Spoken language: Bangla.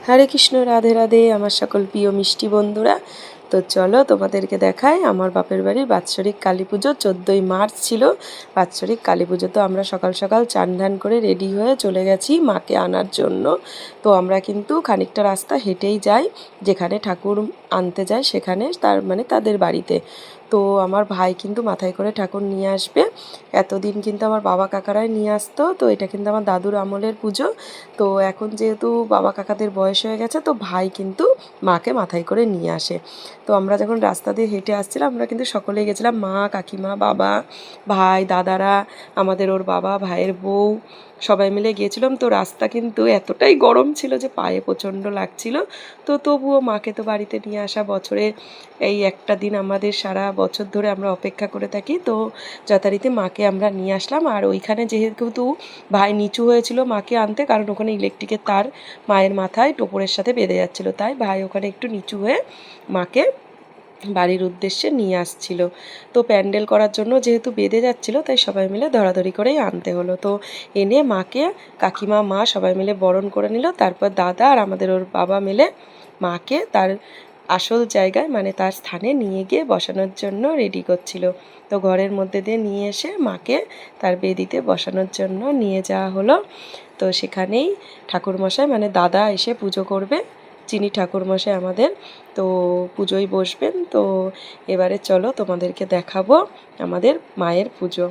হরে কৃষ্ণ, রাধে রাধে আমার সকল প্রিয় মিষ্টি বন্ধুরা। তো চলো তোমাদেরকে দেখাই আমার বাপের বাড়ির বাৎসরিক কালী পুজো। 14ই মার্চ ছিল বাৎসরিক কালী পুজো। তো আমরা সকাল সকাল চান ধান করে রেডি হয়ে চলে গেছি মাকে আনার জন্য। তো আমরা কিন্তু খানিকটা রাস্তা হেঁটেই যাই, যেখানে ঠাকুর আনতে যায় সেখানে, তার মানে তাদের বাড়িতে। তো আমার ভাই কিন্তু মাথায় করে ঠাকুর নিয়ে আসবে। এতদিন কিন্তু আমার বাবা কাকারাই নিয়ে আসতো। তো এটা কিন্তু আমার দাদুর আমলের পুজো। তো এখন যেহেতু বাবা কাকাদের বয়স হয়ে গেছে, তো ভাই কিন্তু মাকে মাথায় করে নিয়ে আসে। তো আমরা যখন রাস্তা দিয়ে হেঁটে আসছিলাম, আমরা কিন্তু সকলেই গেছিলাম, মা, কাকিমা, বাবা, ভাই, দাদারা, আমাদের ওর বাবা, ভাইয়ের বউ, সবাই মিলে গিয়েছিলাম। তো রাস্তা কিন্তু এতটাই গরম ছিল যে পায়ে প্রচণ্ড লাগছিল। তো তবুও মাকে তো বাড়িতে নিয়ে আসা, বছরে এই একটা দিন আমাদের সারা বছর ধরে আমরা অপেক্ষা করে থাকি। তো যথারীতি মাকে আমরা নিয়ে আসলাম। আর ওইখানে যেহেতু ভাই নিচু হয়েছিল মাকে আনতে, কারণ ওখানে ইলেকট্রিকের তার মায়ের মাথায় টোপরের সাথে বেঁধে যাচ্ছিলো, তাই ভাই ওখানে একটু নিচু হয়ে মাকে বাড়ির উদ্দেশ্যে নিয়ে আসছিল। তো প্যান্ডেল করার জন্য যেহেতু বেঁধে যাচ্ছিলো, তাই সবাই মিলে ধরাধরি করেই আনতে হলো। তো এনে মাকে কাকিমা, মা সবাই মিলে বরণ করে নিল। তারপর দাদা আর আমাদের ওর বাবা মিলে মাকে তার আসল জায়গায়, মানে তার স্থানে নিয়ে গিয়ে বসানোর জন্য রেডি করছিল। তো ঘরের মধ্যে দিয়ে নিয়ে এসে মাকে তার বেদিতে বসানোর জন্য নিয়ে যাওয়া হলো। তো সেখানেই ঠাকুরমশাই, মানে দাদা এসে পুজো করবে, যিনি ঠাকুরমশাই আমাদের, তো পুজোয় বসবেন। তো এবারে চলো তোমাদেরকে দেখাবো আমাদের মায়ের পুজো।